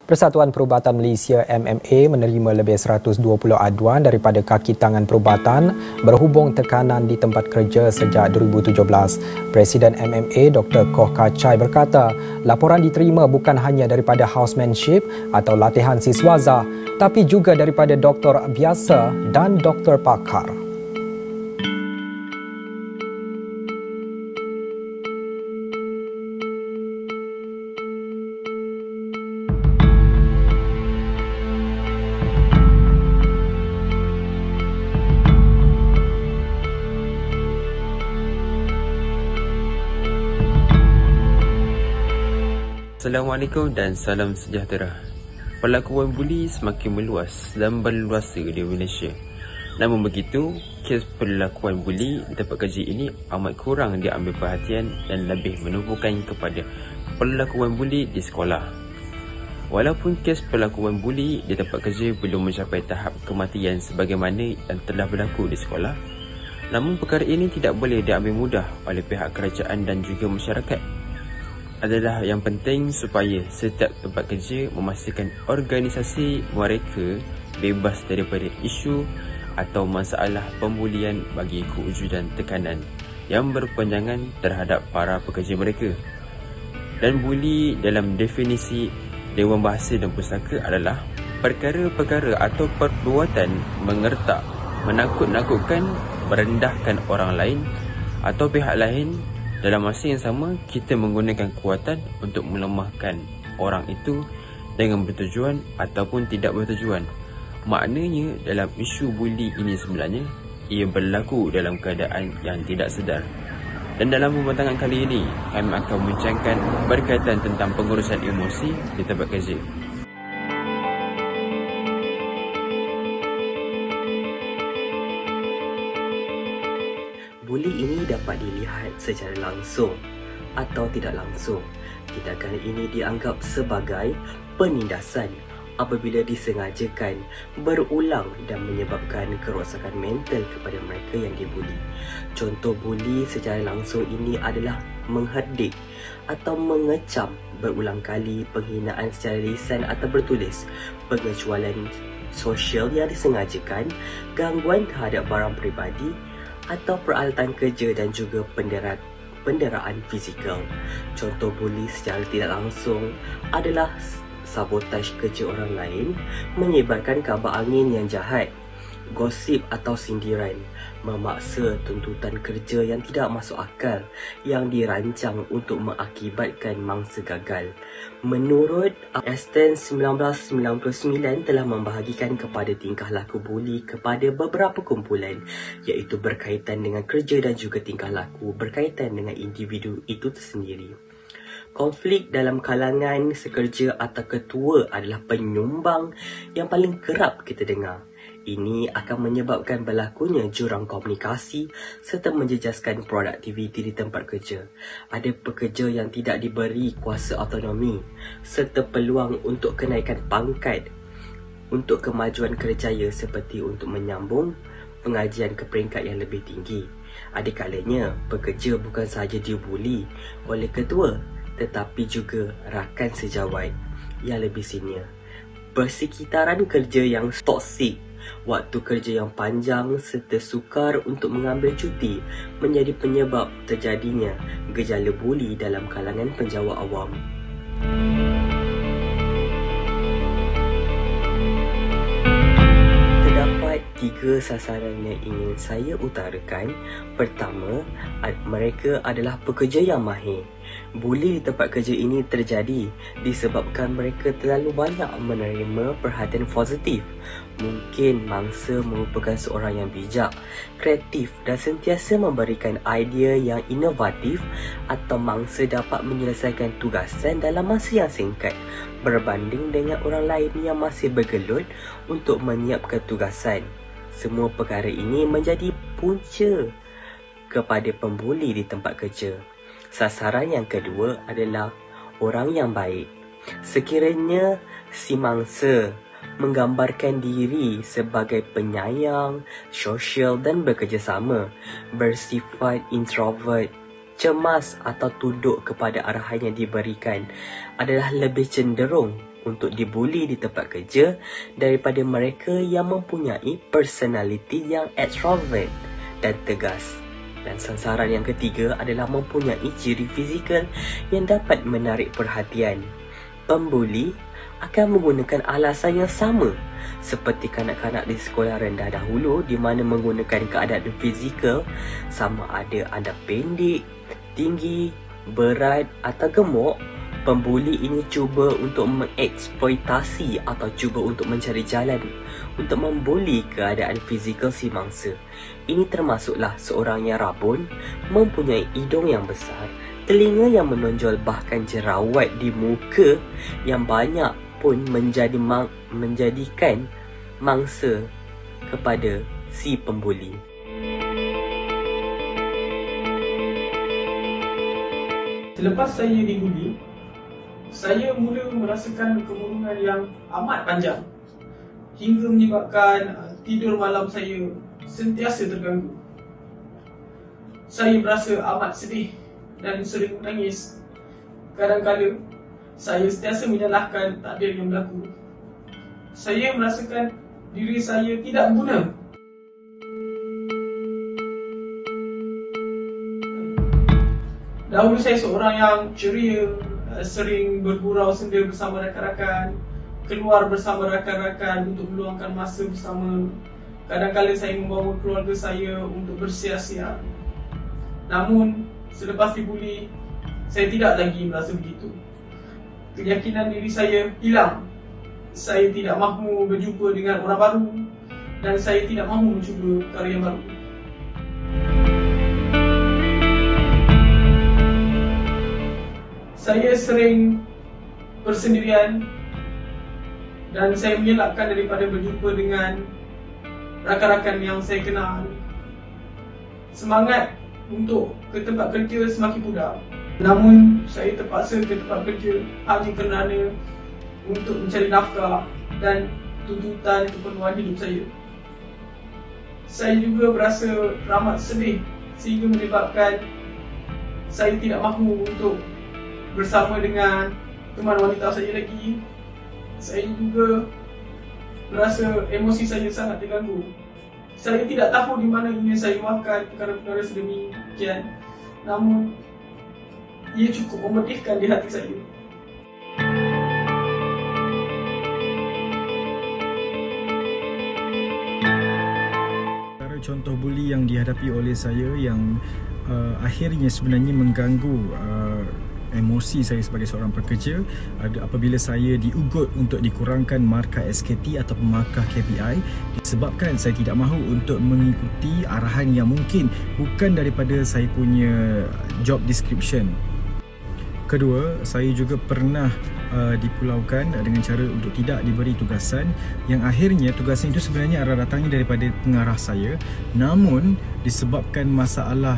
Persatuan Perubatan Malaysia MMA menerima lebih 120 aduan daripada kaki tangan perubatan berhubung tekanan di tempat kerja sejak 2017. Presiden MMA Dr. Koh Kachai berkata, laporan diterima bukan hanya daripada housemanship atau latihan siswaza, tapi juga daripada doktor biasa dan doktor pakar. Assalamualaikum dan salam sejahtera. Pelakuan buli semakin meluas dan berluasa di Malaysia. Namun begitu, kes pelakuan buli di tempat kerja ini amat kurang diambil perhatian dan lebih menumpukan kepada pelakuan buli di sekolah. Walaupun kes pelakuan buli di tempat kerja belum mencapai tahap kematian sebagaimana yang telah berlaku di sekolah, namun perkara ini tidak boleh diambil mudah oleh pihak kerajaan dan juga masyarakat. Adalah yang penting supaya setiap tempat kerja memastikan organisasi mereka bebas daripada isu atau masalah pembulian bagi kewujudan tekanan yang berpanjangan terhadap para pekerja mereka. Dan buli dalam definisi Dewan Bahasa dan Pustaka adalah perkara-perkara atau perbuatan mengertak, menakut-nakutkan, merendahkan orang lain atau pihak lain. Dalam masa yang sama, kita menggunakan kekuatan untuk melemahkan orang itu dengan bertujuan ataupun tidak bertujuan. Maknanya dalam isu buli ini sebenarnya, ia berlaku dalam keadaan yang tidak sedar. Dan dalam pembentangan kali ini, kami akan membincangkan berkaitan tentang pengurusan emosi di tempat kerja. Buli ini dapat dilihat secara langsung atau tidak langsung. Tindakan ini dianggap sebagai penindasan apabila disengajakan, berulang dan menyebabkan kerosakan mental kepada mereka yang dibuli. Contoh buli secara langsung ini adalah mengherdik atau mengecam berulang kali, penghinaan secara lisan atau bertulis, pengecualian sosial yang disengajakan, gangguan terhadap barang peribadi atau peralatan kerja dan juga penderaan fizikal. Contoh buli secara tidak langsung adalah sabotaj kerja orang lain, menyebarkan kabar angin yang jahat, gosip atau sindiran, memaksa tuntutan kerja yang tidak masuk akal yang dirancang untuk mengakibatkan mangsa gagal. Menurut Aston 1999 telah membahagikan kepada tingkah laku buli kepada beberapa kumpulan, iaitu berkaitan dengan kerja dan juga tingkah laku berkaitan dengan individu itu tersendiri. Konflik dalam kalangan sekerja atau ketua adalah penyumbang yang paling kerap kita dengar. Ini akan menyebabkan berlakunya jurang komunikasi serta menjejaskan produktiviti di tempat kerja. Ada pekerja yang tidak diberi kuasa autonomi serta peluang untuk kenaikan pangkat untuk kemajuan kerjaya seperti untuk menyambung pengajian ke peringkat yang lebih tinggi. Ada kalanya pekerja bukan sahaja dibuli oleh ketua tetapi juga rakan sejawat yang lebih senior. Persekitaran kerja yang toksik, waktu kerja yang panjang serta sukar untuk mengambil cuti menjadi penyebab terjadinya gejala buli dalam kalangan penjawat awam. Terdapat 3 sasaran yang ingin saya utarakan. Pertama, mereka adalah pekerja yang mahir. Buli di tempat kerja ini terjadi disebabkan mereka terlalu banyak menerima perhatian positif. Mungkin mangsa merupakan seorang yang bijak, kreatif dan sentiasa memberikan idea yang inovatif, atau mangsa dapat menyelesaikan tugasan dalam masa yang singkat berbanding dengan orang lain yang masih bergelut untuk menyiapkan tugasan. Semua perkara ini menjadi punca kepada pembuli di tempat kerja. Sasaran yang kedua adalah orang yang baik. Sekiranya si mangsa menggambarkan diri sebagai penyayang, sosial dan bekerjasama, bersifat introvert, cemas atau tunduk kepada arahan yang diberikan, adalah lebih cenderung untuk dibuli di tempat kerja daripada mereka yang mempunyai personaliti yang extrovert dan tegas. Dan sasaran yang ketiga adalah mempunyai ciri fizikal yang dapat menarik perhatian. Pembuli akan menggunakan alasan yang sama seperti kanak-kanak di sekolah rendah dahulu, di mana menggunakan keadaan fizikal sama ada anda pendek, tinggi, berat atau gemuk. Pembuli ini cuba untuk mengeksploitasi atau cuba untuk mencari jalan untuk membuli keadaan fizikal si mangsa. Ini termasuklah seorang yang rabun, mempunyai hidung yang besar, telinga yang menonjol, bahkan jerawat di muka yang banyak pun menjadikan mangsa kepada si pembuli. Selepas saya dibuli, saya mula merasakan kemurungan yang amat panjang hingga menyebabkan tidur malam saya sentiasa terganggu. Saya berasa amat sedih dan sering menangis. Kadang-kala saya sentiasa menyalahkan takdir yang berlaku. Saya merasakan diri saya tidak berguna. Dahulu saya seorang yang ceria, sering bergurau senda bersama rakan-rakan, keluar bersama rakan-rakan untuk meluangkan masa bersama. Kadang-kala saya membawa keluarga saya untuk bersiar-siar. Namun, selepas dibuli, saya tidak lagi merasa begitu. Keyakinan diri saya hilang. Saya tidak mahu berjumpa dengan orang baru dan saya tidak mahu mencuba perkara yang baru. Saya sering bersendirian dan saya mengelakkan daripada berjumpa dengan rakan-rakan yang saya kenal. Semangat untuk ke tempat kerja semakin pudar. Namun saya terpaksa ke tempat kerja hanya kerana untuk mencari nafkah dan tuntutan keperluan hidup saya. Saya juga berasa teramat sedih sehingga menyebabkan saya tidak mahu untuk bersama dengan teman wanita saya lagi. Saya juga merasa emosi saya sangat terganggu. Saya tidak tahu di mana ingin saya luahkan perkara-perkara sedemikian. Namun, ia cukup memedihkan di hati saya. Contoh buli yang dihadapi oleh saya yang akhirnya sebenarnya mengganggu emosi saya sebagai seorang pekerja apabila saya diugut untuk dikurangkan markah SKT atau markah KPI disebabkan saya tidak mahu untuk mengikuti arahan yang mungkin bukan daripada saya punya job description. Kedua, saya juga pernah dipulaukan dengan cara untuk tidak diberi tugasan yang akhirnya tugasan itu sebenarnya adalah datangnya daripada pengarah saya, namun disebabkan masalah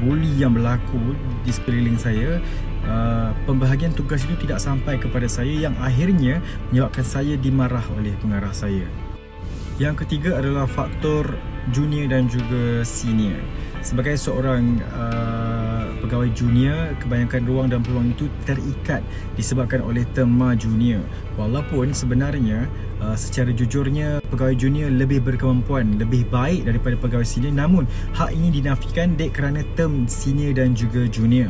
buli yang berlaku di sekeliling saya, pembahagian tugas itu tidak sampai kepada saya yang akhirnya menyebabkan saya dimarah oleh pengarah saya. Yang ketiga adalah faktor junior dan juga senior. Sebagai seorang pegawai junior, kebanyakan ruang dan peluang itu terikat disebabkan oleh terma junior. Walaupun sebenarnya secara jujurnya pegawai junior lebih berkemampuan, lebih baik daripada pegawai senior, namun hak ini dinafikan dek kerana term senior dan juga junior.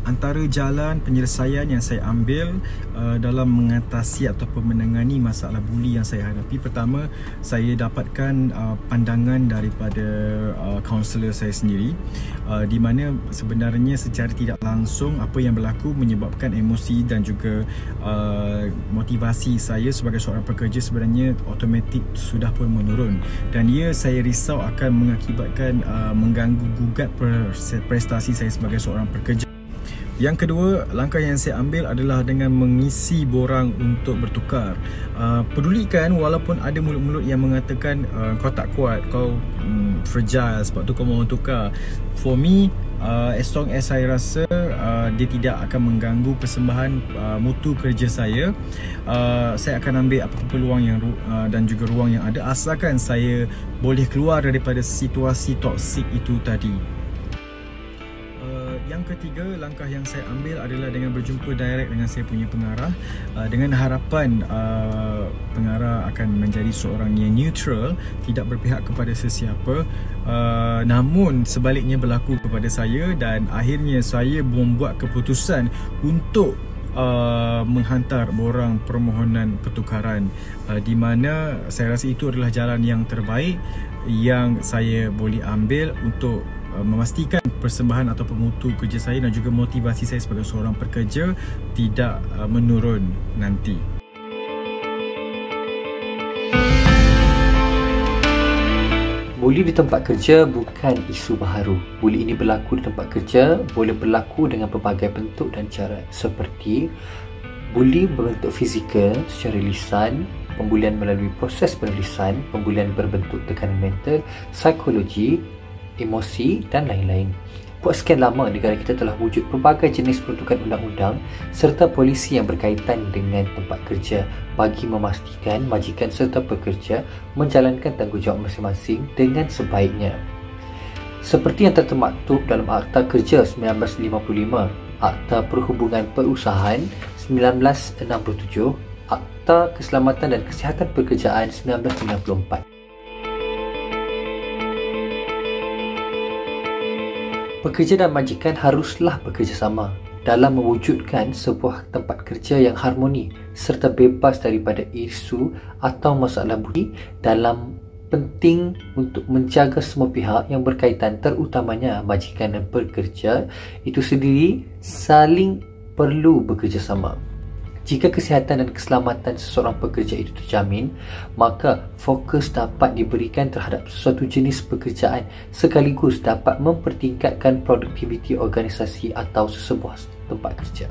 Antara jalan penyelesaian yang saya ambil dalam mengatasi ataupun menangani masalah buli yang saya hadapi, pertama, saya dapatkan pandangan daripada kaunselor saya sendiri, di mana sebenarnya secara tidak langsung apa yang berlaku menyebabkan emosi dan juga motivasi saya sebagai seorang pekerja sebenarnya automatik sudah pun menurun, dan ia saya risau akan mengakibatkan mengganggu gugat prestasi saya sebagai seorang pekerja. Yang kedua, langkah yang saya ambil adalah dengan mengisi borang untuk bertukar. Pedulikan walaupun ada mulut-mulut yang mengatakan kau tak kuat, kau fragile sebab tu kau mahu tukar. For me, as long as saya rasa dia tidak akan mengganggu persembahan mutu kerja saya akan ambil apa peluang yang dan juga ruang yang ada, asalkan saya boleh keluar daripada situasi toksik itu tadi. Yang ketiga, langkah yang saya ambil adalah dengan berjumpa direct dengan saya punya pengarah, dengan harapan pengarah akan menjadi seorang yang neutral, tidak berpihak kepada sesiapa, namun sebaliknya berlaku kepada saya, dan akhirnya saya membuat keputusan untuk menghantar borang permohonan pertukaran, di mana saya rasa itu adalah jalan yang terbaik yang saya boleh ambil untuk memastikan persembahan atau pemutu kerja saya dan juga motivasi saya sebagai seorang pekerja tidak menurun nanti. Buli di tempat kerja bukan isu baharu. Buli ini berlaku di tempat kerja, boleh berlaku dengan pelbagai bentuk dan cara, seperti buli berbentuk fizikal secara lisan, pembulian melalui proses penulisan, pembulian berbentuk tekanan mental, psikologi, emosi dan lain-lain. Buat sekian lama, negara kita telah wujud pelbagai jenis peruntukan undang-undang serta polisi yang berkaitan dengan tempat kerja bagi memastikan majikan serta pekerja menjalankan tanggungjawab masing-masing dengan sebaiknya. Seperti yang termaktub dalam Akta Kerja 1955, Akta Perhubungan Perusahaan 1967, Akta Keselamatan dan Kesihatan Pekerjaan 1994. Pekerja dan majikan haruslah bekerjasama dalam mewujudkan sebuah tempat kerja yang harmoni serta bebas daripada isu atau masalah budi, dalam penting untuk menjaga semua pihak yang berkaitan, terutamanya majikan dan pekerja itu sendiri saling perlu bekerjasama. Jika kesihatan dan keselamatan seseorang pekerja itu terjamin, maka fokus dapat diberikan terhadap sesuatu jenis pekerjaan sekaligus dapat mempertingkatkan produktiviti organisasi atau sesebuah tempat kerja.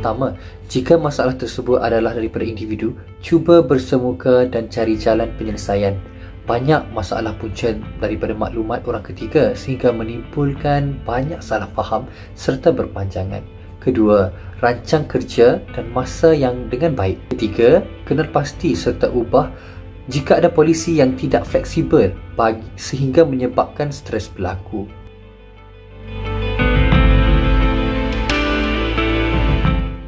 Pertama, jika masalah tersebut adalah daripada individu, cuba bersemuka dan cari jalan penyelesaian. Banyak masalah punca daripada maklumat orang ketiga sehingga menimbulkan banyak salah faham serta berpanjangan. Kedua, rancang kerja dan masa yang dengan baik. Ketiga, kenal pasti serta ubah jika ada polisi yang tidak fleksibel sehingga menyebabkan stres berlaku.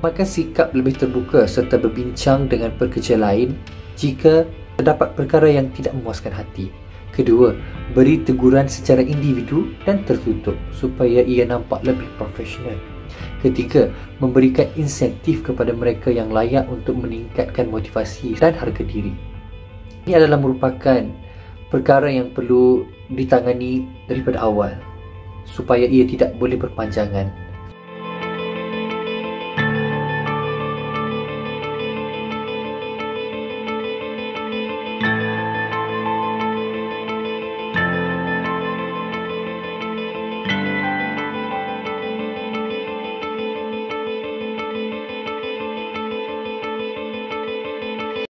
Makan sikap lebih terbuka serta berbincang dengan pekerja lain jika terdapat perkara yang tidak memuaskan hati. Kedua, beri teguran secara individu dan tertutup supaya ia nampak lebih profesional. Ketiga, memberikan insentif kepada mereka yang layak untuk meningkatkan motivasi dan harga diri. Ini adalah merupakan perkara yang perlu ditangani daripada awal supaya ia tidak boleh berpanjangan.